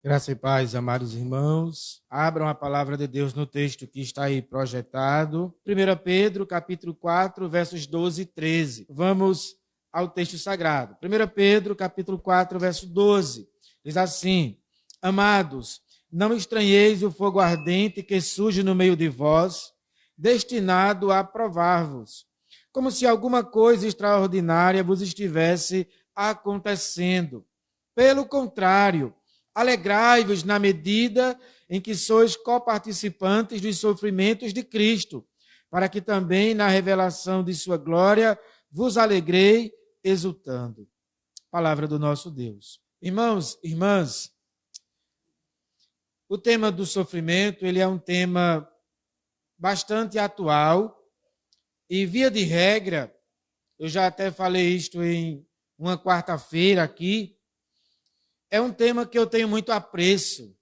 Graça e paz, amados irmãos. Abram a palavra de Deus no texto que está aí projetado. 1 Pedro, capítulo 4, versos 12 e 13. Vamos ao texto sagrado. 1 Pedro, capítulo 4, verso 12. Diz assim: Amados, não estranheis o fogo ardente que surge no meio de vós, destinado a provar-vos, como se alguma coisa extraordinária vos estivesse acontecendo. Pelo contrário, alegrai-vos na medida em que sois coparticipantes dos sofrimentos de Cristo, para que também na revelação de sua glória vos alegrei exultando. Palavra do nosso Deus. Irmãos, irmãs, o tema do sofrimento, ele é um tema bastante atual e, via de regra, eu já até falei isto em uma quarta-feira aqui, é um tema que eu tenho muito apreço.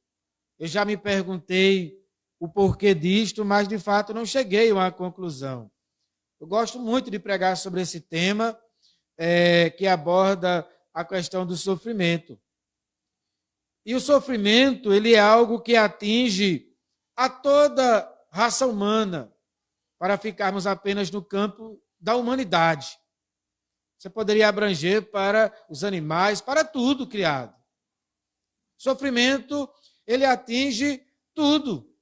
Eu já me perguntei o porquê disto, mas de fato não cheguei a uma conclusão. Eu gosto muito de pregar sobre esse tema, que aborda a questão do sofrimento. E o sofrimento, ele é algo que atinge a toda raça humana, para ficarmos apenas no campo da humanidade. Você poderia abranger para os animais, para tudo criado. Sofrimento, ele atinge tudo.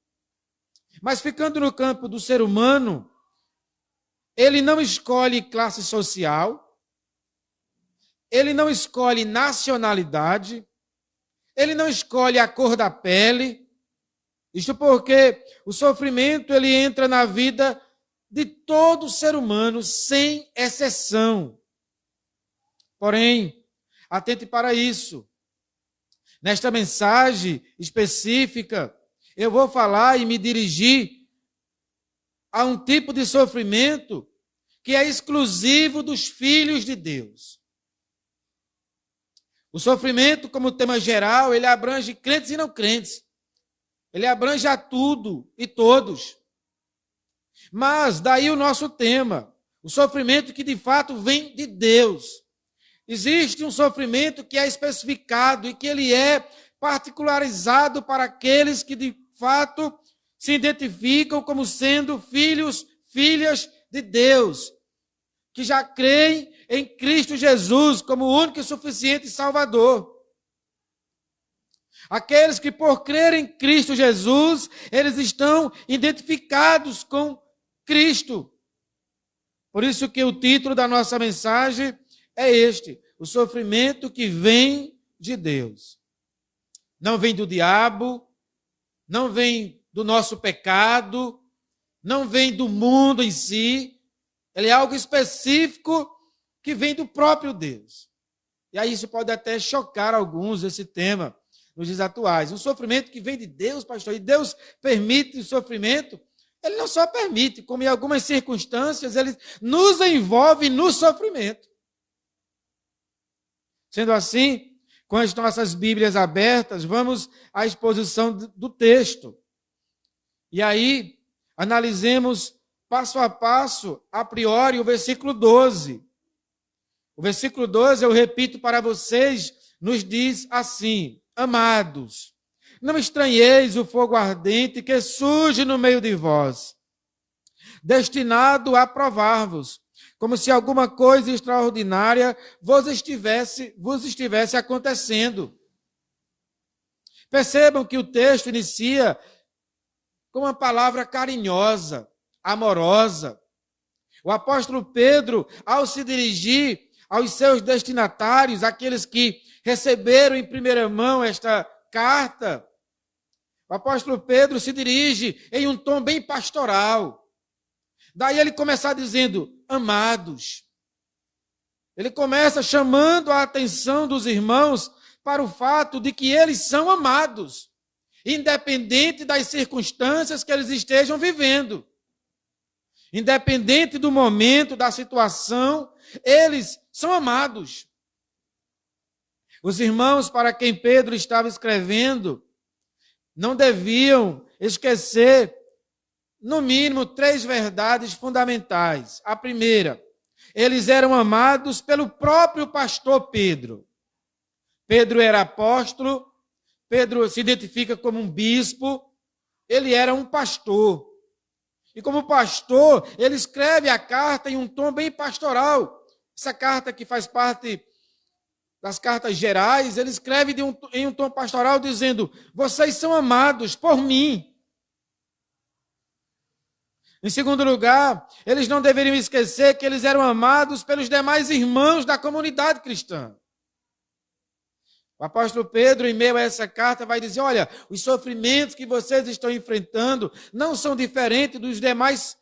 Mas ficando no campo do ser humano, ele não escolhe classe social, ele não escolhe nacionalidade, ele não escolhe a cor da pele. Isto porque o sofrimento, ele entra na vida de todo ser humano, sem exceção. Porém, atente para isso. Nesta mensagem específica, eu vou falar e me dirigir a um tipo de sofrimento que é exclusivo dos filhos de Deus. O sofrimento, como tema geral, ele abrange crentes e não crentes. Ele abrange a tudo e todos. Mas daí o nosso tema, o sofrimento que de fato vem de Deus. Existe um sofrimento que é especificado e que ele é particularizado para aqueles que de fato se identificam como sendo filhos, filhas de Deus, que já creem em Cristo Jesus como o único e suficiente Salvador. Aqueles que por crer em Cristo Jesus, eles estão identificados com Cristo. Por isso que o título da nossa mensagem é este: o sofrimento que vem de Deus. Não vem do diabo, não vem do nosso pecado, não vem do mundo em si. Ele é algo específico que vem do próprio Deus. E aí isso pode até chocar alguns, esse tema, nos dias atuais. Um sofrimento que vem de Deus, pastor, e Deus permite o sofrimento. Ele não só permite, como em algumas circunstâncias, ele nos envolve no sofrimento. Sendo assim, com as nossas Bíblias abertas, vamos à exposição do texto. E aí, analisemos passo a passo, a priori, o versículo 12. O versículo 12, eu repito para vocês, nos diz assim: Amados, não estranheis o fogo ardente que surge no meio de vós, destinado a provar-vos, como se alguma coisa extraordinária vos estivesse acontecendo. Percebam que o texto inicia com uma palavra carinhosa, amorosa. O apóstolo Pedro, ao se dirigir aos seus destinatários, aqueles que receberam em primeira mão esta carta, o apóstolo Pedro se dirige em um tom bem pastoral. Daí ele começa dizendo: amados. Ele começa chamando a atenção dos irmãos para o fato de que eles são amados, independente das circunstâncias que eles estejam vivendo. Independente do momento, da situação, eles são amados. Os irmãos para quem Pedro estava escrevendo não deviam esquecer, no mínimo, 3 verdades fundamentais. A primeira, eles eram amados pelo próprio pastor Pedro. Pedro era apóstolo, Pedro se identifica como um bispo, ele era um pastor. E como pastor, ele escreve a carta em um tom bem pastoral. Essa carta que faz parte das cartas gerais, ele escreve em um tom pastoral dizendo: vocês são amados por mim. Em segundo lugar, eles não deveriam esquecer que eles eram amados pelos demais irmãos da comunidade cristã. O apóstolo Pedro, em meio a essa carta, vai dizer: olha, os sofrimentos que vocês estão enfrentando não são diferentes dos demais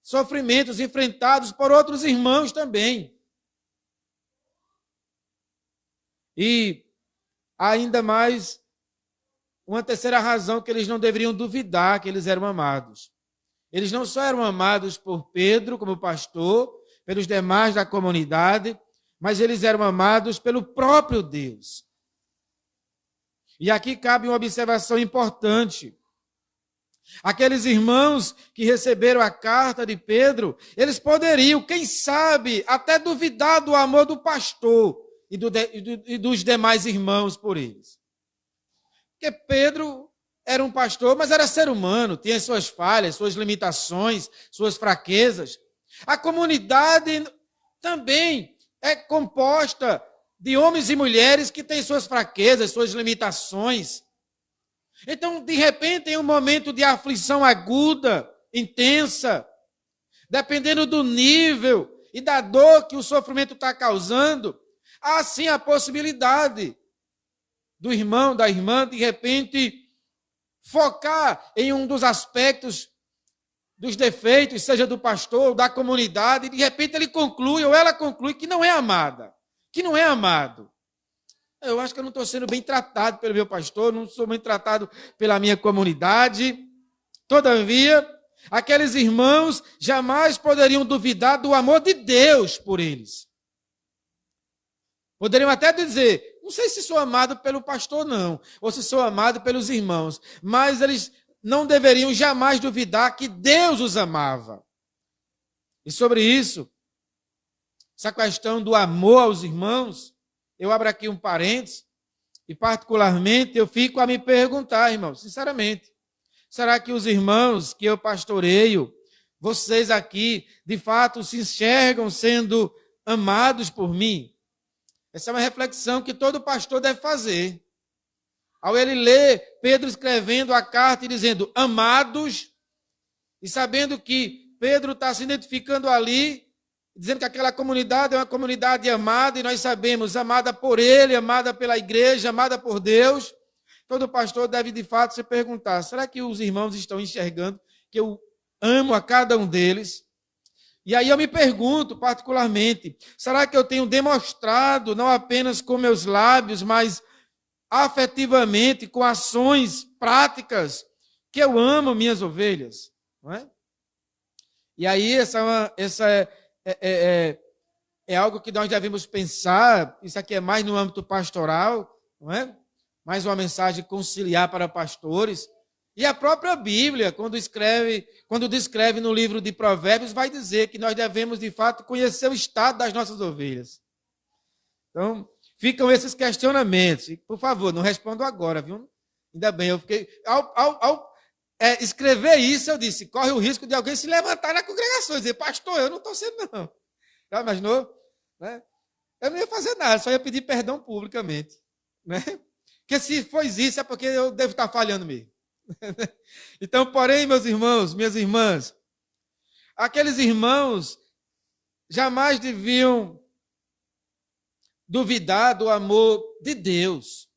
sofrimentos enfrentados por outros irmãos também. E ainda mais, uma terceira razão que eles não deveriam duvidar que eles eram amados. Eles não só eram amados por Pedro como pastor, pelos demais da comunidade, mas eles eram amados pelo próprio Deus. E aqui cabe uma observação importante. Aqueles irmãos que receberam a carta de Pedro, eles poderiam, quem sabe, até duvidar do amor do pastor e dos demais irmãos por eles. Porque Pedro era um pastor, mas era ser humano, tinha suas falhas, suas limitações, suas fraquezas. A comunidade também é composta de homens e mulheres que têm suas fraquezas, suas limitações. Então, de repente, em um momento de aflição aguda, intensa, dependendo do nível e da dor que o sofrimento está causando, há sim a possibilidade do irmão, da irmã, de repente, focar em um dos aspectos dos defeitos, seja do pastor ou da comunidade, e de repente ele conclui, ou ela conclui, que não é amada, que não é amado. Eu acho que eu não estou sendo bem tratado pelo meu pastor, não sou bem tratado pela minha comunidade. Todavia, aqueles irmãos jamais poderiam duvidar do amor de Deus por eles. Poderiam até dizer: não sei se sou amado pelo pastor, não, ou se sou amado pelos irmãos, mas eles não deveriam jamais duvidar que Deus os amava. E sobre isso, essa questão do amor aos irmãos, eu abro aqui um parênteses, e particularmente eu fico a me perguntar, irmãos, sinceramente, será que os irmãos que eu pastoreio, vocês aqui, de fato se enxergam sendo amados por mim? Essa é uma reflexão que todo pastor deve fazer. Ao ele ler Pedro escrevendo a carta e dizendo amados, e sabendo que Pedro está se identificando ali, dizendo que aquela comunidade é uma comunidade amada, e nós sabemos, amada por ele, amada pela igreja, amada por Deus, todo pastor deve de fato se perguntar: será que os irmãos estão enxergando que eu amo a cada um deles? E aí eu me pergunto particularmente, será que eu tenho demonstrado, não apenas com meus lábios, mas afetivamente, com ações práticas, que eu amo minhas ovelhas? Não é? E aí essa é algo que nós devemos pensar. Isso aqui é mais no âmbito pastoral, não é? Mais uma mensagem conciliar para pastores. E a própria Bíblia, quando descreve no livro de Provérbios, vai dizer que nós devemos, de fato, conhecer o estado das nossas ovelhas. Então, ficam esses questionamentos. E, por favor, não respondo agora, viu? Ainda bem, eu fiquei... Ao escrever isso, eu disse: corre o risco de alguém se levantar na congregação e dizer: pastor, eu não estou sendo, não. Já imaginou? Né? Eu não ia fazer nada, só ia pedir perdão publicamente. Né? Porque se for isso, é porque eu devo estar falhando mesmo. Então, porém, meus irmãos, minhas irmãs, aqueles irmãos jamais deviam duvidar do amor de Deus.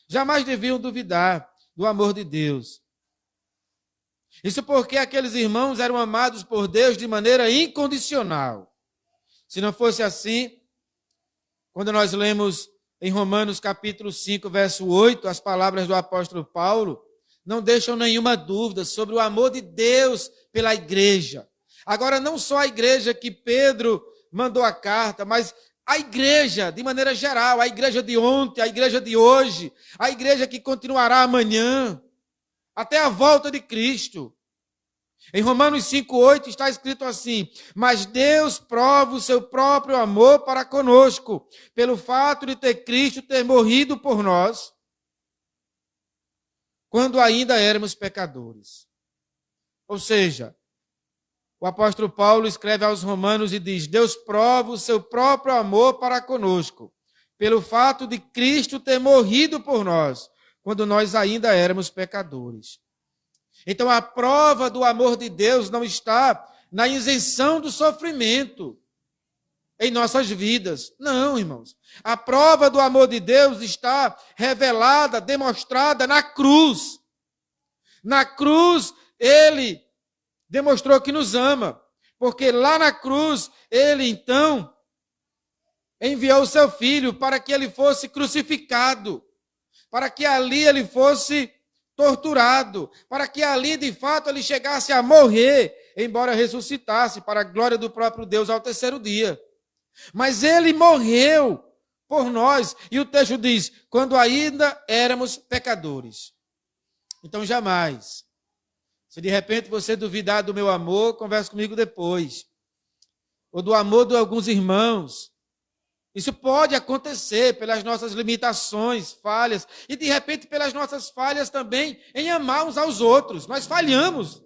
Jamais deviam duvidar do amor de Deus. Isso porque aqueles irmãos eram amados por Deus de maneira incondicional. Se não fosse assim, quando nós lemos em Romanos capítulo 5, verso 8, as palavras do apóstolo Paulo, não deixam nenhuma dúvida sobre o amor de Deus pela igreja. Agora, não só a igreja que Pedro mandou a carta, mas a igreja, de maneira geral, a igreja de ontem, a igreja de hoje, a igreja que continuará amanhã, até a volta de Cristo. Em Romanos 5,8 está escrito assim: mas Deus prova o seu próprio amor para conosco, pelo fato de Cristo ter morrido por nós, quando ainda éramos pecadores. Ou seja, o apóstolo Paulo escreve aos Romanos e diz: Deus prova o seu próprio amor para conosco, pelo fato de Cristo ter morrido por nós, quando nós ainda éramos pecadores. Então, a prova do amor de Deus não está na isenção do sofrimento em nossas vidas. Não, irmãos. A prova do amor de Deus está revelada, demonstrada na cruz. Na cruz, ele demonstrou que nos ama, porque lá na cruz, ele então enviou o seu filho para que ele fosse crucificado, para que ali ele fosse torturado, para que ali de fato ele chegasse a morrer, embora ressuscitasse para a glória do próprio Deus ao terceiro dia. Mas ele morreu por nós, e o texto diz, quando ainda éramos pecadores. Então jamais, se de repente você duvidar do meu amor, converse comigo depois, ou do amor de alguns irmãos. Isso pode acontecer pelas nossas limitações, falhas, e de repente pelas nossas falhas também em amar uns aos outros. Nós falhamos.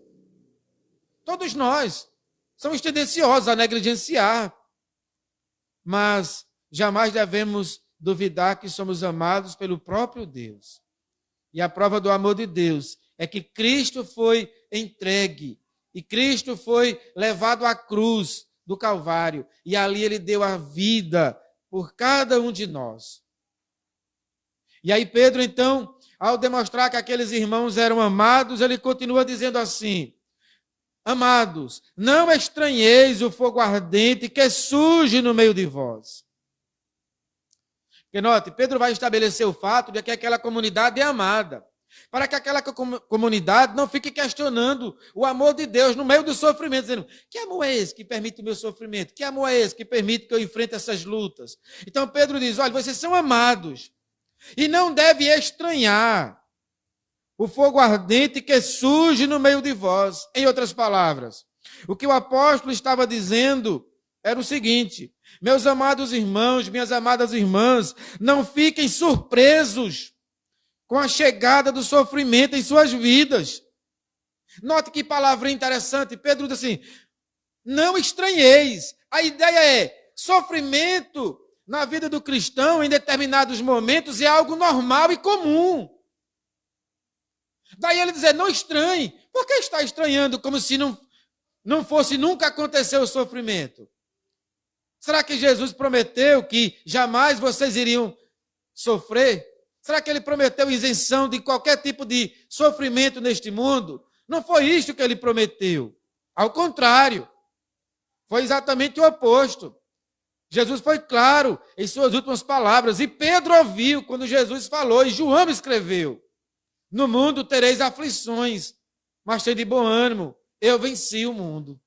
Todos nós somos tendenciosos a negligenciar. Mas jamais devemos duvidar que somos amados pelo próprio Deus. E a prova do amor de Deus é que Cristo foi entregue, e Cristo foi levado à cruz do Calvário, e ali ele deu a vida por cada um de nós. E aí Pedro, então, ao demonstrar que aqueles irmãos eram amados, ele continua dizendo assim: amados, não estranheis o fogo ardente que surge no meio de vós. Porque note, Pedro vai estabelecer o fato de que aquela comunidade é amada, para que aquela comunidade não fique questionando o amor de Deus no meio do sofrimento, dizendo, que amor é esse que permite o meu sofrimento? Que amor é esse que permite que eu enfrente essas lutas? Então Pedro diz, olha, vocês são amados, e não deve estranhar o fogo ardente que surge no meio de vós. Em outras palavras, o que o apóstolo estava dizendo era o seguinte, meus amados irmãos, minhas amadas irmãs, não fiquem surpresos com a chegada do sofrimento em suas vidas. Note que palavra interessante. Pedro diz assim, não estranheis. A ideia é, sofrimento na vida do cristão em determinados momentos é algo normal e comum. Daí ele dizer, não estranhe. Por que está estranhando como se não fosse nunca acontecer o sofrimento? Será que Jesus prometeu que jamais vocês iriam sofrer? Será que ele prometeu isenção de qualquer tipo de sofrimento neste mundo? Não foi isto que ele prometeu. Ao contrário, foi exatamente o oposto. Jesus foi claro em suas últimas palavras, e Pedro ouviu quando Jesus falou, e João escreveu, no mundo tereis aflições, mas tem de bom ânimo, eu venci o mundo.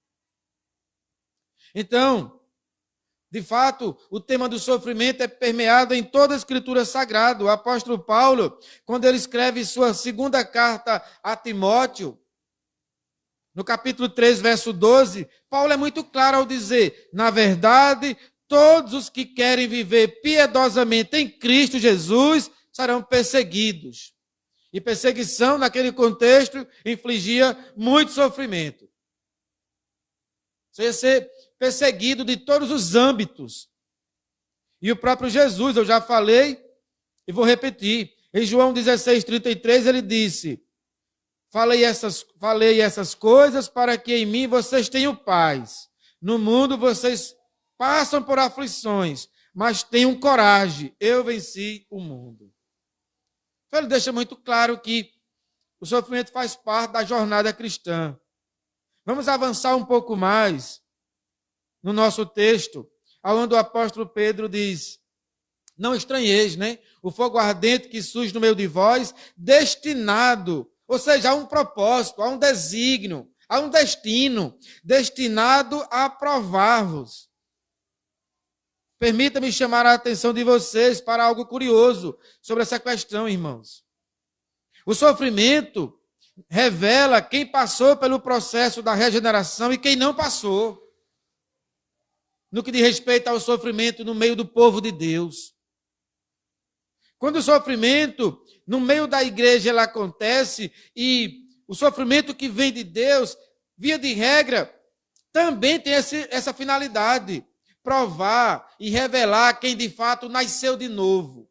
Então, de fato, o tema do sofrimento é permeado em toda a Escritura Sagrada. O apóstolo Paulo, quando ele escreve sua segunda carta a Timóteo, no capítulo 3, verso 12, Paulo é muito claro ao dizer, na verdade, todos os que querem viver piedosamente em Cristo Jesus serão perseguidos. E perseguição, naquele contexto, infligia muito sofrimento. Você ia ser perseguido de todos os âmbitos. E o próprio Jesus, eu já falei e vou repetir. Em João 16:33 ele disse, falei essas coisas para que em mim vocês tenham paz. No mundo vocês passam por aflições, mas tenham coragem, eu venci o mundo. Então ele deixa muito claro que o sofrimento faz parte da jornada cristã. Vamos avançar um pouco mais no nosso texto, onde o apóstolo Pedro diz, não estranheis, né? O fogo ardente que surge no meio de vós, destinado, ou seja, a um propósito, a um desígnio, a um destino, destinado a provar-vos. Permita-me chamar a atenção de vocês para algo curioso sobre essa questão, irmãos. O sofrimento revela quem passou pelo processo da regeneração e quem não passou, no que diz respeito ao sofrimento no meio do povo de Deus. Quando o sofrimento no meio da igreja ele acontece, e o sofrimento que vem de Deus, via de regra, também tem essa finalidade, provar e revelar quem de fato nasceu de novo.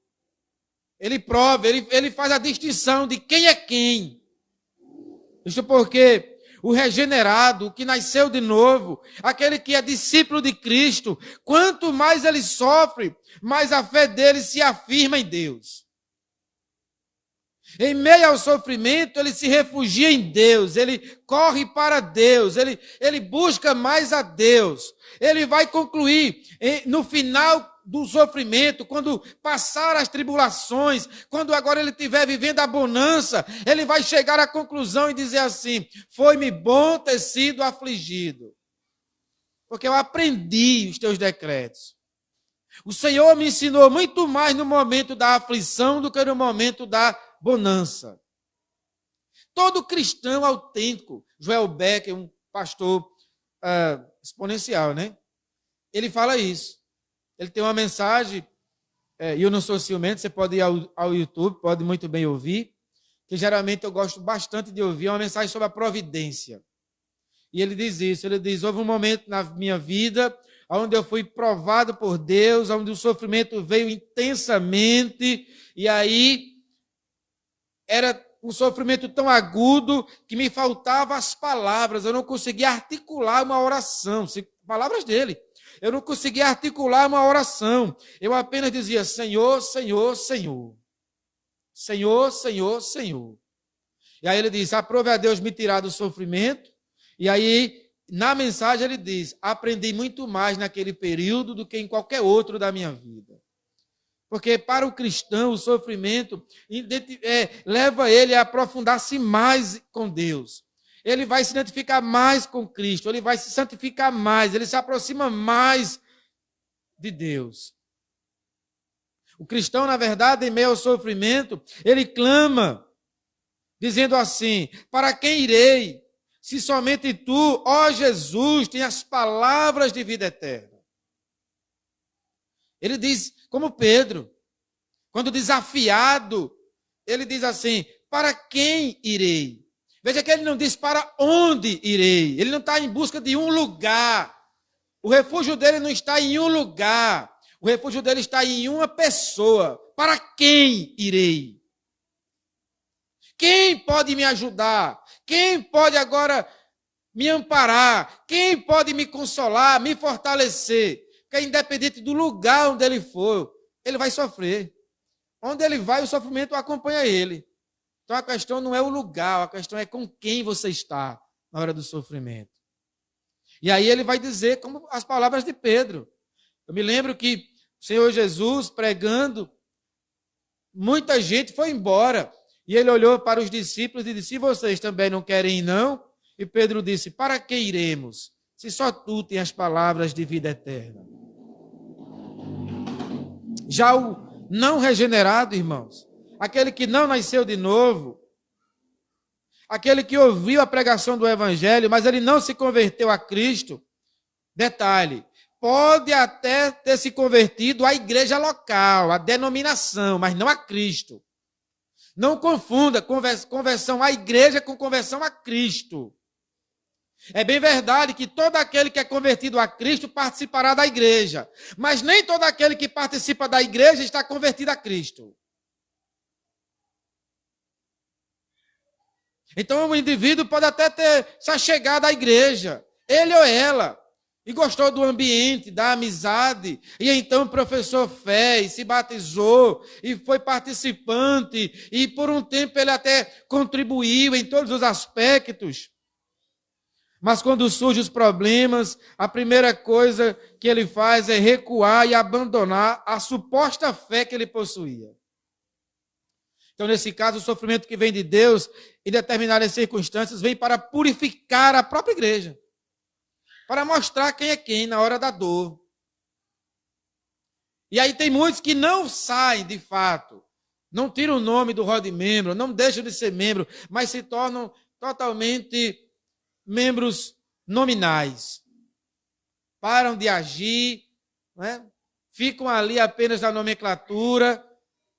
Ele prova, ele faz a distinção de quem é quem. Isso porque o regenerado, o que nasceu de novo, aquele que é discípulo de Cristo, quanto mais ele sofre, mais a fé dele se afirma em Deus. Em meio ao sofrimento, ele se refugia em Deus, ele corre para Deus, ele busca mais a Deus. Ele vai concluir no final do sofrimento, quando passar as tribulações, quando agora ele estiver vivendo a bonança, ele vai chegar à conclusão e dizer assim: foi-me bom ter sido afligido, porque eu aprendi os teus decretos. O Senhor me ensinou muito mais no momento da aflição do que no momento da bonança. Todo cristão autêntico, Joel Becker, um pastor exponencial, né? Ele fala isso. Ele tem uma mensagem, e eu não sou ciumento, você pode ir ao YouTube, pode muito bem ouvir, que geralmente eu gosto bastante de ouvir, é uma mensagem sobre a providência. E ele diz isso, ele diz: houve um momento na minha vida onde eu fui provado por Deus, onde o sofrimento veio intensamente, e aí era um sofrimento tão agudo que me faltavam as palavras, eu não conseguia articular uma oração, palavras dele. Eu não conseguia articular uma oração. Eu apenas dizia: Senhor, Senhor, Senhor. Senhor, Senhor, Senhor. E aí ele diz: aprove a Deus me tirar do sofrimento. E aí, na mensagem, ele diz: aprendi muito mais naquele período do que em qualquer outro da minha vida. Porque para o cristão, o sofrimento leva ele a aprofundar-se mais com Deus. Ele vai se identificar mais com Cristo, ele vai se santificar mais, ele se aproxima mais de Deus. O cristão, na verdade, em meio ao sofrimento, ele clama, dizendo assim: para quem irei, se somente tu, ó Jesus, tens as palavras de vida eterna? Ele diz, como Pedro, quando desafiado, ele diz assim: para quem irei? Veja que ele não diz para onde irei. Ele não está em busca de um lugar. O refúgio dele não está em um lugar. O refúgio dele está em uma pessoa. Para quem irei? Quem pode me ajudar? Quem pode agora me amparar? Quem pode me consolar, me fortalecer? Porque independente do lugar onde ele for, ele vai sofrer. Onde ele vai, o sofrimento acompanha ele. Então a questão não é o lugar, a questão é com quem você está na hora do sofrimento. E aí ele vai dizer, como as palavras de Pedro. Eu me lembro que o Senhor Jesus, pregando, muita gente foi embora. E ele olhou para os discípulos e disse: e vocês também não querem ir, não? E Pedro disse: para que iremos, se só tu tens as palavras de vida eterna? Já o não regenerado, irmãos, aquele que não nasceu de novo, aquele que ouviu a pregação do Evangelho, mas ele não se converteu a Cristo, detalhe, pode até ter se convertido à igreja local, à denominação, mas não a Cristo. Não confunda conversão à igreja com conversão a Cristo. É bem verdade que todo aquele que é convertido a Cristo participará da igreja, mas nem todo aquele que participa da igreja está convertido a Cristo. Então o indivíduo pode até ter se achegado à igreja, ele ou ela, e gostou do ambiente, da amizade, e então professou fé, e se batizou, e foi participante, e por um tempo ele até contribuiu em todos os aspectos. Mas quando surgem os problemas, a primeira coisa que ele faz é recuar e abandonar a suposta fé que ele possuía. Então, nesse caso, o sofrimento que vem de Deus, em determinadas circunstâncias, vem para purificar a própria igreja. Para mostrar quem é quem na hora da dor. E aí tem muitos que não saem, de fato, Não tiram o nome do rol de membro, não deixam de ser membro, mas se tornam totalmente membros nominais. Param de agir, não é? Ficam ali apenas na nomenclatura,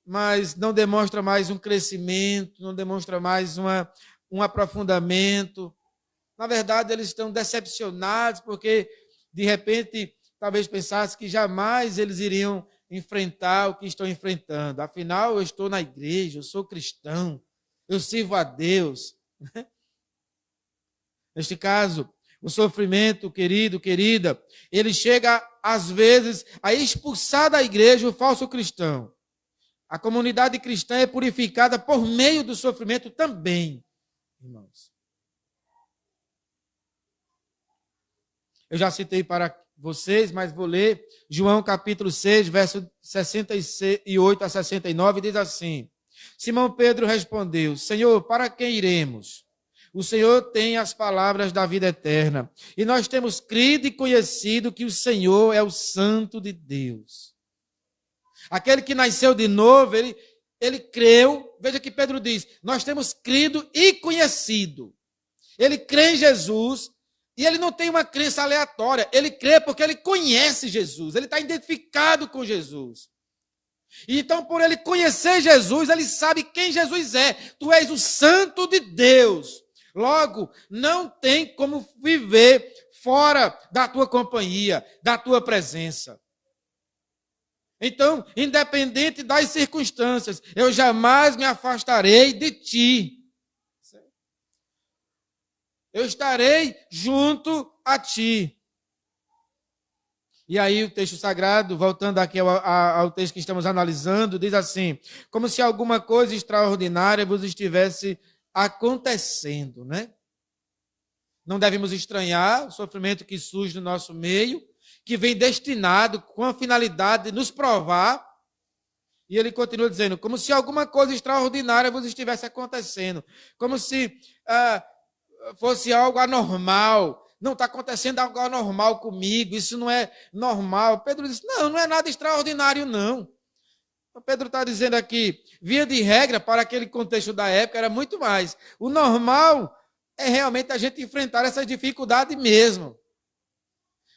mas não demonstra mais um crescimento, não demonstra mais um aprofundamento. Na verdade, eles estão decepcionados porque, de repente, talvez pensassem que jamais eles iriam enfrentar o que estão enfrentando. Afinal, eu estou na igreja, eu sou cristão, eu sirvo a Deus. Neste caso, o sofrimento, querido, querida, ele chega, às vezes, a expulsar da igreja o falso cristão. A comunidade cristã é purificada por meio do sofrimento também, irmãos. Eu já citei para vocês, mas vou ler João capítulo 6, verso 68 a 69, diz assim: Simão Pedro respondeu: Senhor, para quem iremos? O Senhor tem as palavras da vida eterna, e nós temos crido e conhecido que o Senhor é o Santo de Deus. Aquele que nasceu de novo, ele creu. Veja que Pedro diz, nós temos crido e conhecido. Ele crê em Jesus, e ele não tem uma crença aleatória. Ele crê porque ele conhece Jesus, ele está identificado com Jesus. E então, por ele conhecer Jesus, ele sabe quem Jesus é. Tu és o Santo de Deus. Logo, não tem como viver fora da tua companhia, da tua presença. Então, independente das circunstâncias, eu jamais me afastarei de ti. Eu estarei junto a ti. E aí o texto sagrado, voltando aqui ao texto que estamos analisando, diz assim, como se alguma coisa extraordinária vos estivesse acontecendo, né? Não devemos estranhar o sofrimento que surge no nosso meio, que vem destinado com a finalidade de nos provar. E ele continua dizendo, como se alguma coisa extraordinária vos estivesse acontecendo, como se fosse algo anormal. Não está acontecendo algo anormal comigo, isso não é normal. Pedro disse, não é nada extraordinário, não. Então, Pedro está dizendo aqui, via de regra, para aquele contexto da época, era muito mais. O normal é realmente a gente enfrentar essa dificuldade mesmo.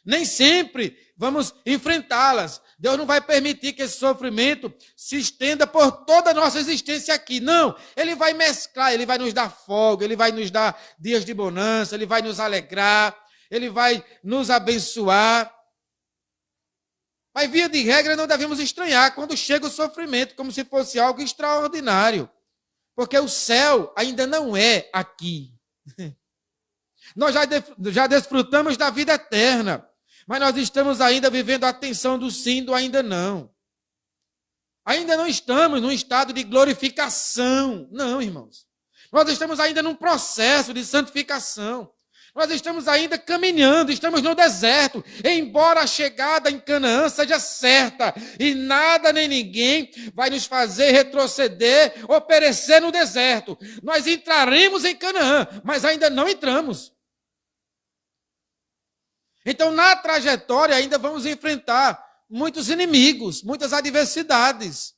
Nem sempre vamos enfrentá-las. Deus não vai permitir que esse sofrimento se estenda por toda a nossa existência aqui. Não, ele vai mesclar, ele vai nos dar folga, ele vai nos dar dias de bonança, ele vai nos alegrar, ele vai nos abençoar. Mas, via de regra, não devemos estranhar quando chega o sofrimento, como se fosse algo extraordinário. Porque o céu ainda não é aqui. Nós já desfrutamos da vida eterna. Mas nós estamos ainda vivendo a tensão do sim, do ainda não. Ainda não estamos num estado de glorificação. Não, irmãos. Nós estamos ainda num processo de santificação. Nós estamos ainda caminhando, estamos no deserto. Embora a chegada em Canaã seja certa, e nada nem ninguém vai nos fazer retroceder ou perecer no deserto. Nós entraremos em Canaã, mas ainda não entramos. Então, na trajetória, ainda vamos enfrentar muitos inimigos, muitas adversidades.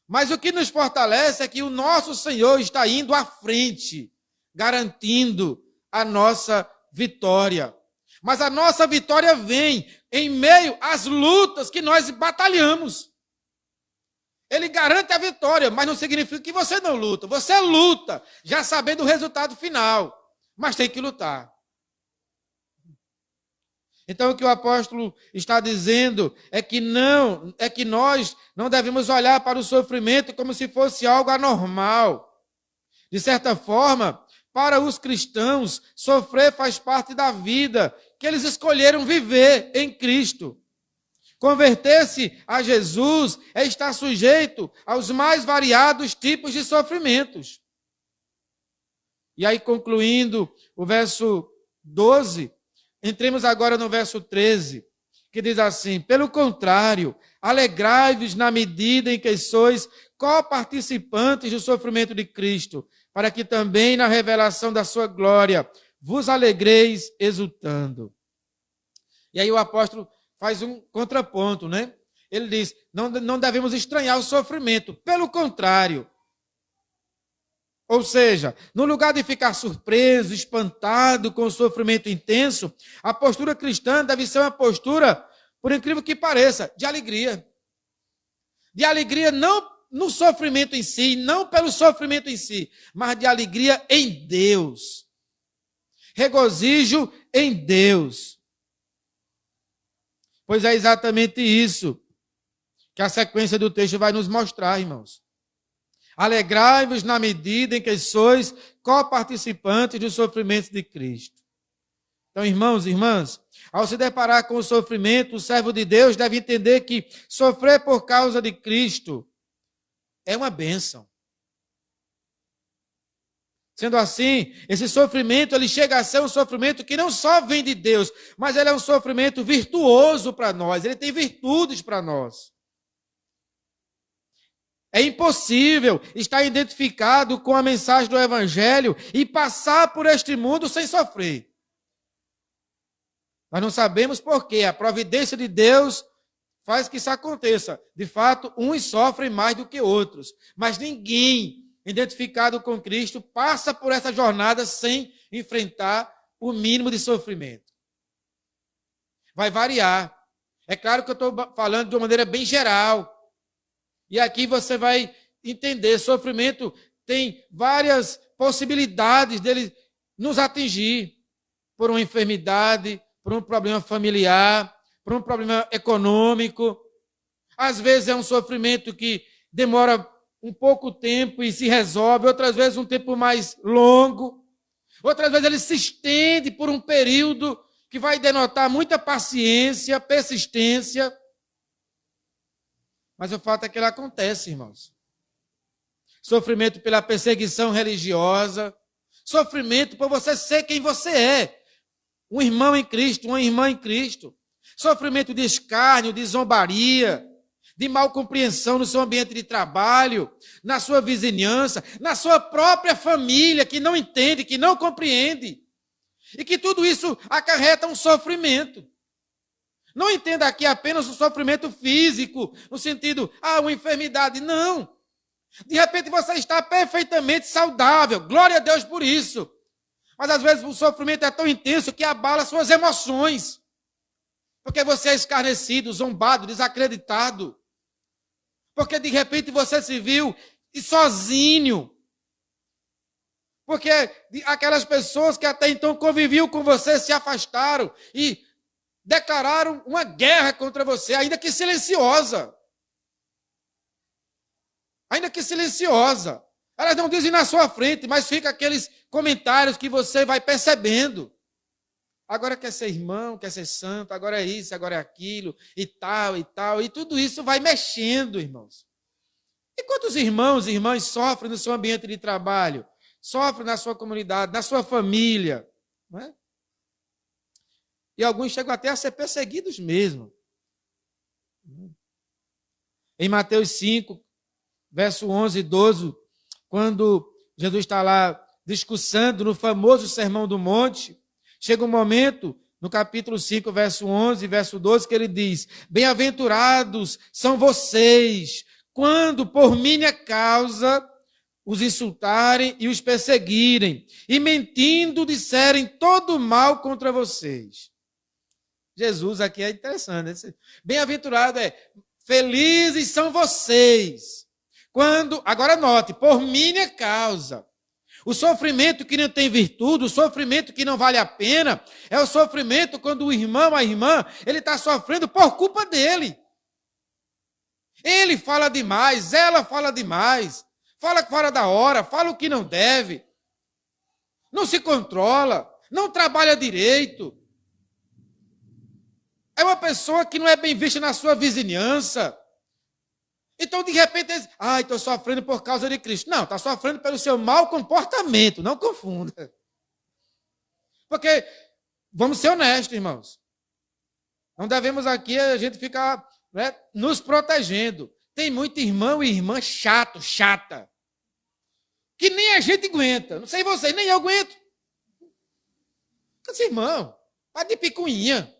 Mas o que nos fortalece é que o nosso Senhor está indo à frente, garantindo a nossa vitória. Mas a nossa vitória vem em meio às lutas que nós batalhamos. Ele garante a vitória, mas não significa que você não luta. Você luta, já sabendo o resultado final, mas tem que lutar. Então, o que o apóstolo está dizendo é que nós não devemos olhar para o sofrimento como se fosse algo anormal. De certa forma, para os cristãos, sofrer faz parte da vida que eles escolheram viver em Cristo. Converter-se a Jesus é estar sujeito aos mais variados tipos de sofrimentos. E aí, concluindo o verso 12, entremos agora no verso 13, que diz assim, pelo contrário, alegrai-vos na medida em que sois coparticipantes do sofrimento de Cristo, para que também na revelação da sua glória vos alegreis exultando. E aí o apóstolo faz um contraponto, né? Ele diz, não devemos estranhar o sofrimento. Pelo contrário. Ou seja, no lugar de ficar surpreso, espantado com o sofrimento intenso, a postura cristã deve ser uma postura, por incrível que pareça, de alegria. De alegria não no sofrimento em si, não pelo sofrimento em si, mas de alegria em Deus. Regozijo em Deus. Pois é exatamente isso que a sequência do texto vai nos mostrar, irmãos. Alegrai-vos na medida em que sois coparticipantes dos sofrimentos de Cristo. Então, irmãos e irmãs, ao se deparar com o sofrimento, o servo de Deus deve entender que sofrer por causa de Cristo é uma bênção. Sendo assim, esse sofrimento ele chega a ser um sofrimento que não só vem de Deus, mas ele é um sofrimento virtuoso para nós, ele tem virtudes para nós. É impossível estar identificado com a mensagem do Evangelho e passar por este mundo sem sofrer. Nós não sabemos por quê. A providência de Deus faz que isso aconteça. De fato, uns sofrem mais do que outros. Mas ninguém identificado com Cristo passa por essa jornada sem enfrentar o mínimo de sofrimento. Vai variar. É claro que eu estou falando de uma maneira bem geral. E aqui você vai entender, sofrimento tem várias possibilidades dele nos atingir por uma enfermidade, por um problema familiar, por um problema econômico. Às vezes é um sofrimento que demora um pouco tempo e se resolve, outras vezes um tempo mais longo, outras vezes ele se estende por um período que vai denotar muita paciência, persistência. Mas o fato é que ele acontece, irmãos. Sofrimento pela perseguição religiosa, sofrimento por você ser quem você é. Um irmão em Cristo, uma irmã em Cristo. Sofrimento de escárnio, de zombaria, de mal compreensão no seu ambiente de trabalho, na sua vizinhança, na sua própria família, que não entende, que não compreende. E que tudo isso acarreta um sofrimento. Não entenda aqui apenas o sofrimento físico, no sentido, uma enfermidade. Não. De repente você está perfeitamente saudável. Glória a Deus por isso. Mas às vezes o sofrimento é tão intenso que abala suas emoções. Porque você é escarnecido, zombado, desacreditado. Porque de repente você se viu sozinho. Porque aquelas pessoas que até então conviviam com você se afastaram e declararam uma guerra contra você, ainda que silenciosa. Ainda que silenciosa. Elas não dizem na sua frente, mas fica aqueles comentários que você vai percebendo. Agora quer ser irmão, quer ser santo, agora é isso, agora é aquilo, e tal, e tal. E tudo isso vai mexendo, irmãos. E quantos irmãos e irmãs sofrem no seu ambiente de trabalho? Sofrem na sua comunidade, na sua família, não é? E alguns chegam até a ser perseguidos mesmo. Em Mateus 5, verso 11 e 12, quando Jesus está lá discursando no famoso Sermão do Monte, chega um momento, no capítulo 5, verso 11 e verso 12, que ele diz: bem-aventurados são vocês, quando por minha causa os insultarem e os perseguirem, e mentindo disserem todo mal contra vocês. Jesus aqui é interessante. Bem-aventurado felizes são vocês. Quando, agora note, por minha causa. O sofrimento que não tem virtude, o sofrimento que não vale a pena, é o sofrimento quando o irmão, a irmã, ele está sofrendo por culpa dele. Ele fala demais, ela fala demais, fala fora da hora, fala o que não deve, não se controla, não trabalha direito. É uma pessoa que não é bem vista na sua vizinhança. Então, de repente, eles, estou sofrendo por causa de Cristo. Não, está sofrendo pelo seu mau comportamento, não confunda. Porque, vamos ser honestos, irmãos. Não devemos aqui a gente ficar nos protegendo. Tem muito irmão e irmã chata, que nem a gente aguenta. Não sei vocês, nem eu aguento. Esse irmão, vai de picuinha.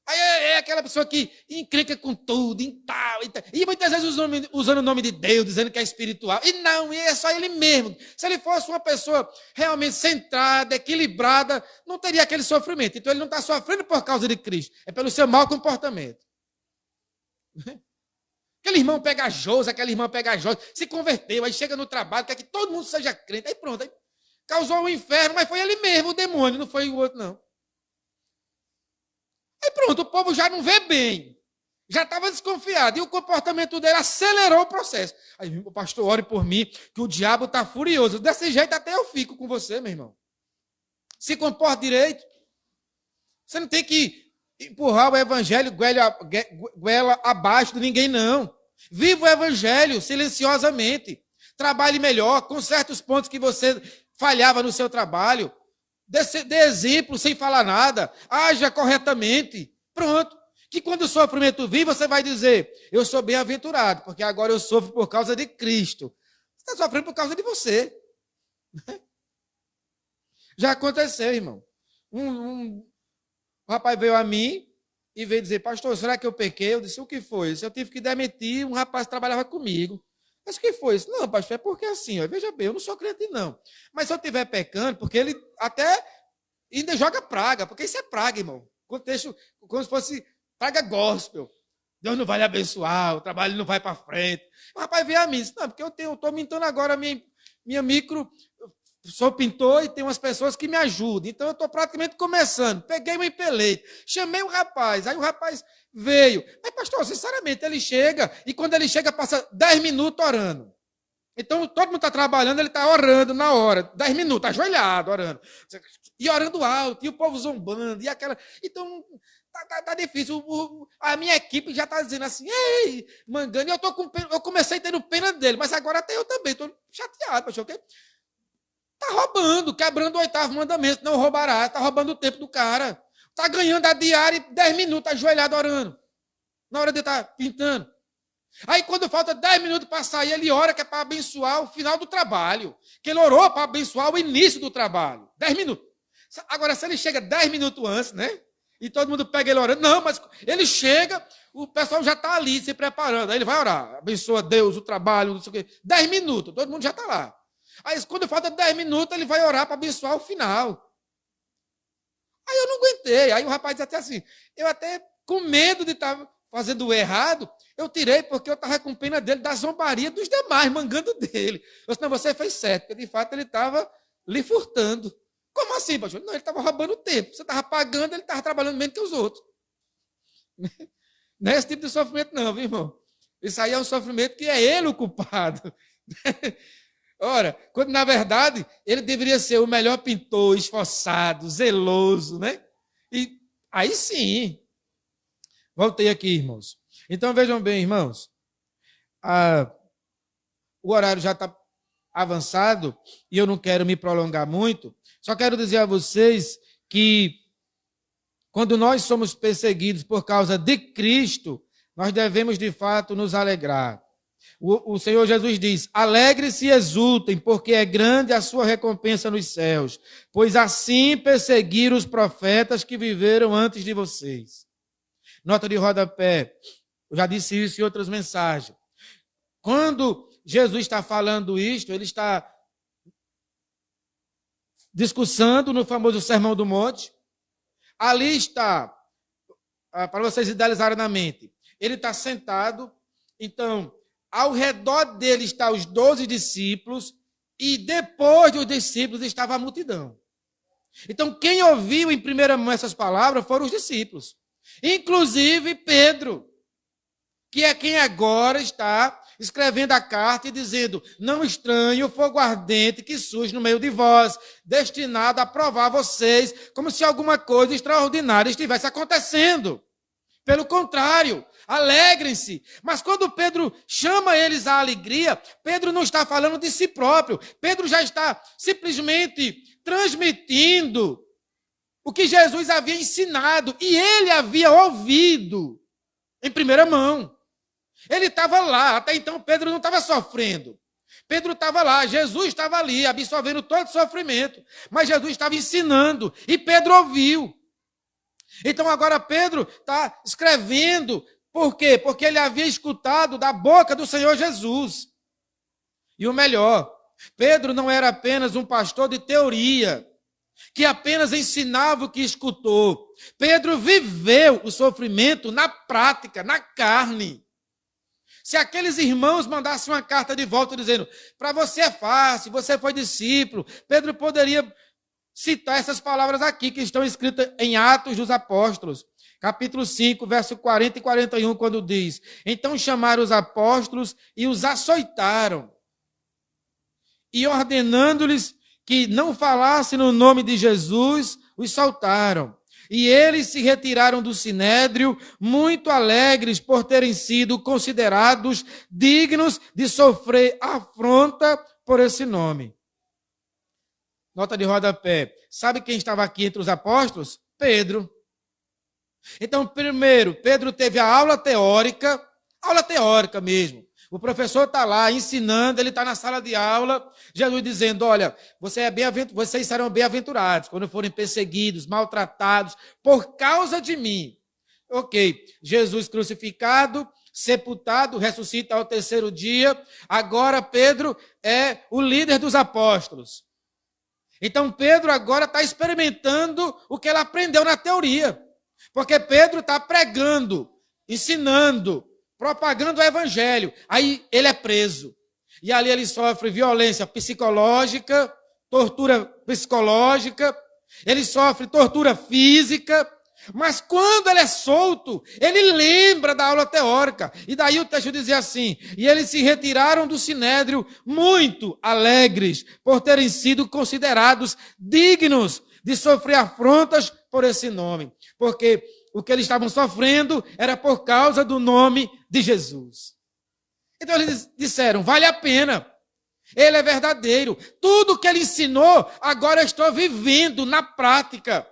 Aí é aquela pessoa que encrenca com tudo, em tal, e muitas vezes usando o nome de Deus, dizendo que é espiritual. E não, é só ele mesmo. Se ele fosse uma pessoa realmente centrada, equilibrada, não teria aquele sofrimento. Então ele não está sofrendo por causa de Cristo, é pelo seu mau comportamento. Aquele irmão pegajoso, aquela irmã pegajosa, se converteu, aí chega no trabalho, quer que todo mundo seja crente, aí pronto, aí causou o inferno, mas foi ele mesmo, o demônio, não foi o outro, não. Aí pronto, o povo já não vê bem. Já estava desconfiado. E o comportamento dele acelerou o processo. Aí, o pastor, ore por mim, que o diabo está furioso. Desse jeito até eu fico com você, meu irmão. Se comporte direito. Você não tem que empurrar o evangelho goela abaixo de ninguém, não. Viva o evangelho silenciosamente. Trabalhe melhor, conserte os pontos que você falhava no seu trabalho. Dê exemplo sem falar nada. Haja corretamente. Pronto. Que quando o sofrimento vir, você vai dizer, eu sou bem-aventurado, porque agora eu sofro por causa de Cristo. Você está sofrendo por causa de você. Já aconteceu, irmão. Um rapaz veio a mim e veio dizer, pastor, será que eu pequei? Eu disse, o que foi? Eu tive que demitir um rapaz que trabalhava comigo. Mas o que foi isso? Não, pastor, é porque assim, ó, veja bem, eu não sou crente, não. Mas se eu estiver pecando, porque ele até ainda joga praga, porque isso é praga, irmão. Contexto, como se fosse praga gospel. Deus não vai lhe abençoar, o trabalho não vai para frente. O rapaz veio a mim e disse, não, porque eu estou mintando agora minha micro, sou pintor e tem umas pessoas que me ajudam. Então eu estou praticamente começando. Peguei uma empeleite, chamei o rapaz, aí o rapaz veio. Mas, pastor, sinceramente, ele chega, e quando ele chega, passa 10 minutos orando. Então, todo mundo está trabalhando, ele está orando na hora, 10 minutos, ajoelhado, orando. E orando alto, e o povo zombando, e aquela... Então, tá difícil. A minha equipe já está dizendo assim, ei, Mangani, eu comecei tendo pena dele, mas agora até eu também, estou chateado, pastor, porque está roubando, quebrando o 8º mandamento, não roubará, está roubando o tempo do cara. Está ganhando a diária 10 minutos ajoelhado orando, na hora de estar pintando. Aí, quando falta 10 minutos para sair, ele ora que é para abençoar o final do trabalho. Que ele orou para abençoar o início do trabalho. 10 minutos. Agora, se ele chega 10 minutos antes, né? E todo mundo pega ele orando. Não, mas ele chega, o pessoal já está ali se preparando. Aí ele vai orar. Abençoa Deus, o trabalho, não sei o quê. 10 minutos, todo mundo já está lá. Aí, quando falta 10 minutos, ele vai orar para abençoar o final. Aí eu não aguentei. Aí o rapaz disse até assim, eu até com medo de estar fazendo o errado, eu tirei porque eu estava com pena dele, da zombaria dos demais, mangando dele. Eu disse, não, você fez certo, porque de fato ele estava lhe furtando. Como assim, pastor? Não, ele estava roubando tempo. Você estava pagando, ele estava trabalhando menos que os outros. Não é esse tipo de sofrimento não, viu, irmão? Isso aí é um sofrimento que é ele o culpado. Ora, quando na verdade ele deveria ser o melhor pintor, esforçado, zeloso, né? E aí sim. Voltei aqui, irmãos. Então vejam bem, irmãos. O horário já está avançado e eu não quero me prolongar muito. Só quero dizer a vocês que quando nós somos perseguidos por causa de Cristo, nós devemos de fato nos alegrar. O Senhor Jesus diz, alegre-se e exultem, porque é grande a sua recompensa nos céus, pois assim perseguiram os profetas que viveram antes de vocês. Nota de rodapé, eu já disse isso em outras mensagens. Quando Jesus está falando isto, ele está discursando no famoso Sermão do Monte. Ali está, para vocês idealizarem na mente, ele está sentado, então, ao redor dele estão os 12 discípulos, e depois dos discípulos estava a multidão. Então, quem ouviu em primeira mão essas palavras foram os discípulos. Inclusive Pedro, que é quem agora está escrevendo a carta e dizendo, não estranho o fogo ardente que surge no meio de vós, destinado a provar vocês, como se alguma coisa extraordinária estivesse acontecendo. Pelo contrário, alegrem-se. Mas quando Pedro chama eles à alegria, Pedro não está falando de si próprio. Pedro já está simplesmente transmitindo o que Jesus havia ensinado e ele havia ouvido em primeira mão. Ele estava lá, até então Pedro não estava sofrendo. Pedro estava lá, Jesus estava ali, absorvendo todo o sofrimento. Mas Jesus estava ensinando e Pedro ouviu. Então agora Pedro está escrevendo. Por quê? Porque ele havia escutado da boca do Senhor Jesus. E o melhor, Pedro não era apenas um pastor de teoria, que apenas ensinava o que escutou. Pedro viveu o sofrimento na prática, na carne. Se aqueles irmãos mandassem uma carta de volta dizendo, para você é fácil, você foi discípulo, Pedro poderia citar essas palavras aqui que estão escritas em Atos dos Apóstolos, capítulo 5, verso 40 e 41, quando diz, então chamaram os apóstolos e os açoitaram, e ordenando-lhes que não falassem no nome de Jesus, os soltaram. E eles se retiraram do sinédrio, muito alegres por terem sido considerados dignos de sofrer afronta por esse nome. Nota de rodapé. Sabe quem estava aqui entre os apóstolos? Pedro. Então, primeiro, Pedro teve a aula teórica mesmo. O professor está lá ensinando, ele está na sala de aula, Jesus dizendo, olha, vocês serão bem-aventurados quando forem perseguidos, maltratados, por causa de mim. Ok, Jesus crucificado, sepultado, ressuscita ao terceiro dia, agora Pedro é o líder dos apóstolos. Então Pedro agora está experimentando o que ele aprendeu na teoria, porque Pedro está pregando, ensinando, propagando o evangelho. Aí ele é preso. E ali ele sofre violência psicológica, tortura psicológica, ele sofre tortura física, mas quando ele é solto, ele lembra da aula teórica. E daí o texto dizia assim, e eles se retiraram do sinédrio muito alegres por terem sido considerados dignos de sofrer afrontas por esse nome. Porque o que eles estavam sofrendo era por causa do nome de Jesus. Então eles disseram, vale a pena. Ele é verdadeiro. Tudo que ele ensinou, agora eu estou vivendo na prática.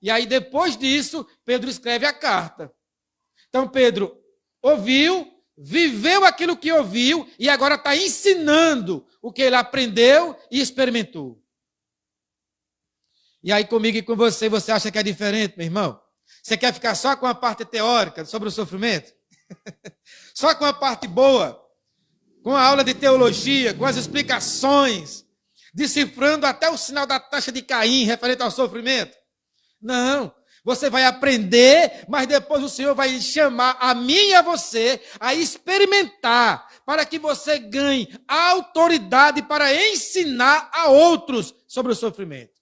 E aí depois disso, Pedro escreve a carta. Então Pedro ouviu, viveu aquilo que ouviu e agora está ensinando o que ele aprendeu e experimentou. E aí comigo e com você acha que é diferente, meu irmão? Você quer ficar só com a parte teórica sobre o sofrimento? Só com a parte boa? Com a aula de teologia, com as explicações, decifrando até o sinal da taxa de Caim referente ao sofrimento? Não, você vai aprender, mas depois o Senhor vai chamar a mim e a você a experimentar, para que você ganhe autoridade para ensinar a outros sobre o sofrimento.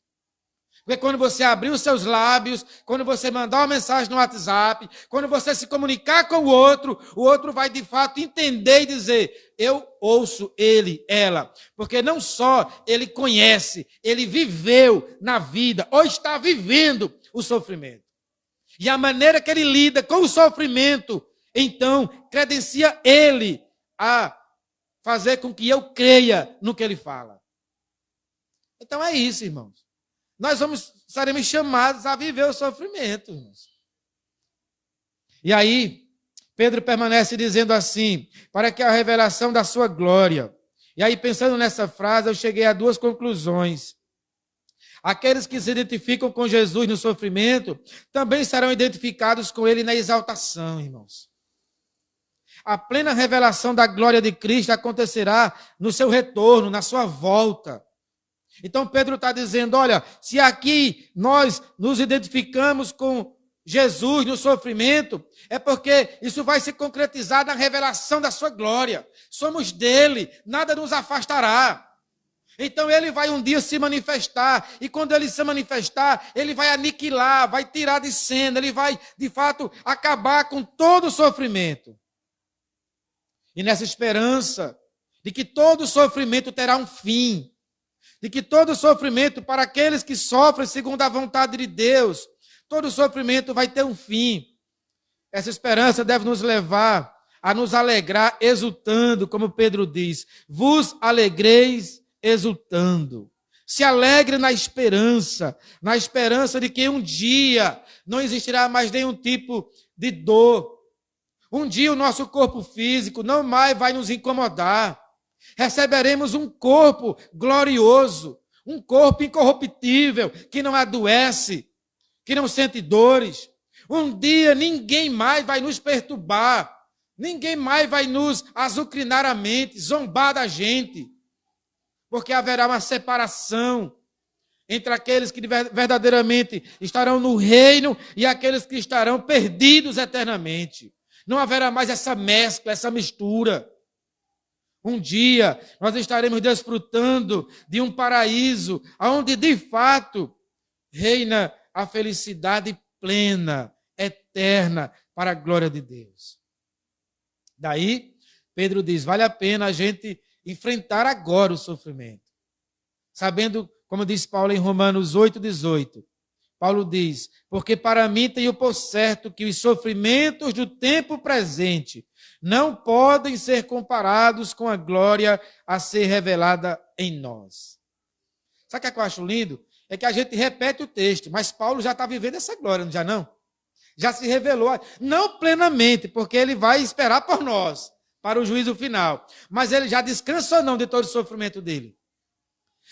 Porque quando você abrir os seus lábios, quando você mandar uma mensagem no WhatsApp, quando você se comunicar com o outro vai de fato entender e dizer, eu ouço ele, ela. Porque não só ele conhece, ele viveu na vida, ou está vivendo o sofrimento. E a maneira que ele lida com o sofrimento, então, credencia ele a fazer com que eu creia no que ele fala. Então é isso, irmãos. Nós seremos chamados a viver o sofrimento, irmãos. E aí, Pedro permanece dizendo assim, para que a revelação da sua glória. E aí, pensando nessa frase, eu cheguei a duas conclusões. Aqueles que se identificam com Jesus no sofrimento, também serão identificados com ele na exaltação, irmãos. A plena revelação da glória de Cristo acontecerá no seu retorno, na sua volta. Então Pedro está dizendo, olha, se aqui nós nos identificamos com Jesus no sofrimento, é porque isso vai se concretizar na revelação da sua glória. Somos dele, nada nos afastará. Então ele vai um dia se manifestar, e quando ele se manifestar, ele vai aniquilar, vai tirar de cena, ele vai, de fato, acabar com todo o sofrimento. E nessa esperança de que todo sofrimento terá um fim, de que todo sofrimento para aqueles que sofrem segundo a vontade de Deus, todo sofrimento vai ter um fim. Essa esperança deve nos levar a nos alegrar exultando, como Pedro diz, vos alegreis exultando. Se alegre na esperança de que um dia não existirá mais nenhum tipo de dor. Um dia o nosso corpo físico não mais vai nos incomodar. Receberemos um corpo glorioso, um corpo incorruptível, que não adoece, que não sente dores, Um dia ninguém mais vai nos perturbar. Ninguém mais vai nos azucrinar a mente, zombar da gente. Porque haverá uma separação entre aqueles que verdadeiramente estarão no reino e aqueles que estarão perdidos eternamente. Não haverá mais essa mescla, essa mistura. Um dia nós estaremos desfrutando de um paraíso onde de fato reina a felicidade plena, eterna, para a glória de Deus. Daí, Pedro diz, vale a pena a gente enfrentar agora o sofrimento. Sabendo, como diz Paulo em Romanos 8,18, Paulo diz, porque para mim tenho por certo que os sofrimentos do tempo presente não podem ser comparados com a glória a ser revelada em nós. Sabe o que eu acho lindo? É que a gente repete o texto, mas Paulo já está vivendo essa glória, não já não? Já se revelou, não plenamente, porque ele vai esperar por nós, para o juízo final. Mas ele já descansou não de todo o sofrimento dele.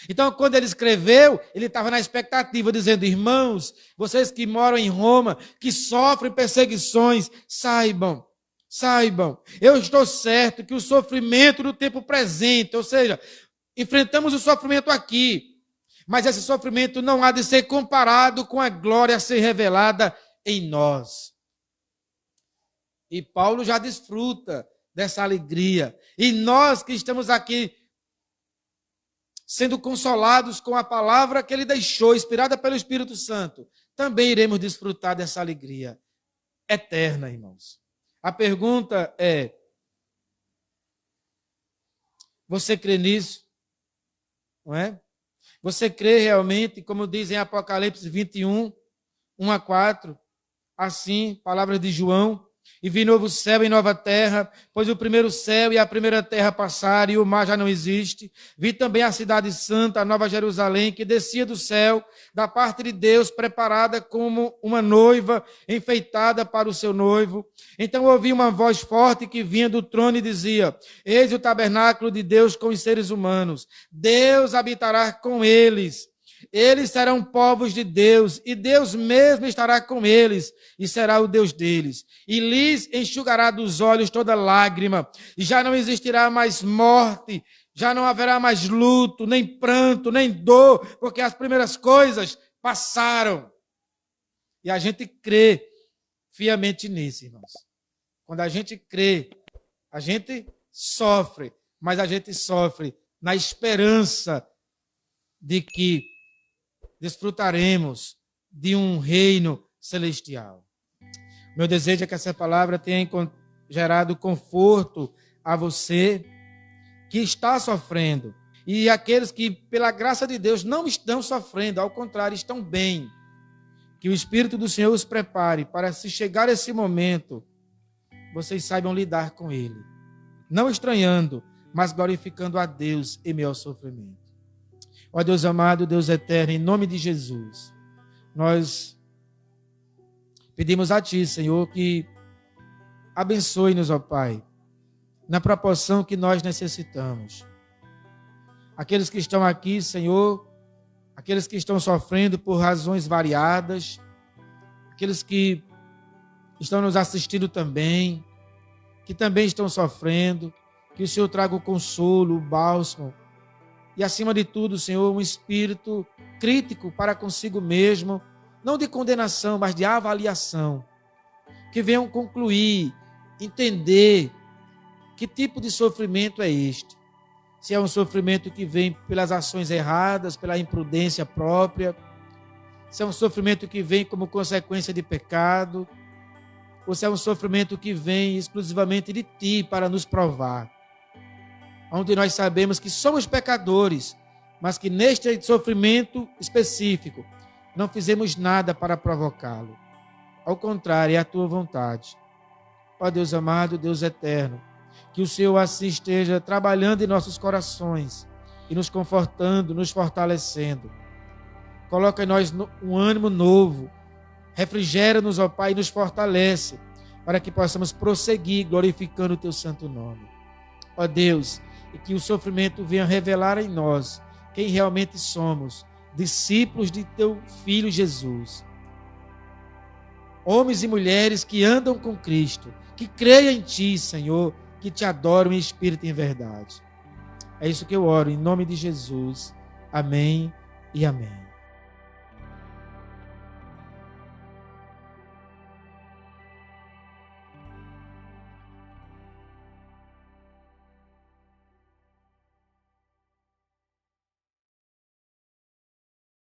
Então, quando ele escreveu, ele estava na expectativa, dizendo, irmãos, vocês que moram em Roma, que sofrem perseguições, saibam, eu estou certo que o sofrimento do tempo presente, ou seja, enfrentamos o sofrimento aqui, mas esse sofrimento não há de ser comparado com a glória a ser revelada em nós. E Paulo já desfruta dessa alegria. E nós que estamos aqui sendo consolados com a palavra que ele deixou, inspirada pelo Espírito Santo, também iremos desfrutar dessa alegria eterna, irmãos. A pergunta é, você crê nisso? Não é? Você crê realmente, como diz em Apocalipse 21, 1-4, assim, palavras de João, e vi novo céu e nova terra, pois o primeiro céu e a primeira terra passaram e o mar já não existe. Vi também a cidade santa, a nova Jerusalém, que descia do céu, da parte de Deus, preparada como uma noiva enfeitada para o seu noivo. Então ouvi uma voz forte que vinha do trono e dizia, eis o tabernáculo de Deus com os seres humanos. Deus habitará com eles. Eles serão povos de Deus, e Deus mesmo estará com eles, e será o Deus deles. E lhes enxugará dos olhos toda lágrima, e já não existirá mais morte, já não haverá mais luto, nem pranto, nem dor, porque as primeiras coisas passaram. E a gente crê fiamente nisso, irmãos. Quando a gente crê, a gente sofre, mas a gente sofre na esperança de que desfrutaremos de um reino celestial. Meu desejo é que essa palavra tenha gerado conforto a você que está sofrendo e aqueles que, pela graça de Deus, não estão sofrendo, ao contrário, estão bem. Que o Espírito do Senhor os prepare para, se chegar esse momento, vocês saibam lidar com ele, não estranhando, mas glorificando a Deus em meio ao sofrimento. Ó Deus amado, Deus eterno, em nome de Jesus, nós pedimos a Ti, Senhor, que abençoe-nos, ó Pai, na proporção que nós necessitamos. Aqueles que estão aqui, Senhor, aqueles que estão sofrendo por razões variadas, aqueles que estão nos assistindo também, que também estão sofrendo, que o Senhor traga o consolo, o bálsamo, e, acima de tudo, Senhor, um espírito crítico para consigo mesmo, não de condenação, mas de avaliação. Que venham concluir, entender que tipo de sofrimento é este. Se é um sofrimento que vem pelas ações erradas, pela imprudência própria, se é um sofrimento que vem como consequência de pecado, ou se é um sofrimento que vem exclusivamente de Ti para nos provar. Onde nós sabemos que somos pecadores, mas que neste sofrimento específico não fizemos nada para provocá-lo. Ao contrário, é a Tua vontade. Ó Deus amado, Deus eterno, que o Senhor assim esteja trabalhando em nossos corações e nos confortando, nos fortalecendo. Coloca em nós um ânimo novo, refrigera-nos, ó Pai, e nos fortalece, para que possamos prosseguir glorificando o Teu santo nome. Ó Deus, e que o sofrimento venha revelar em nós quem realmente somos, discípulos de Teu Filho Jesus. homens e mulheres que andam com Cristo, que creiam em Ti, Senhor, que Te adoram em espírito e em verdade. É isso que eu oro, em nome de Jesus. Amém e amém.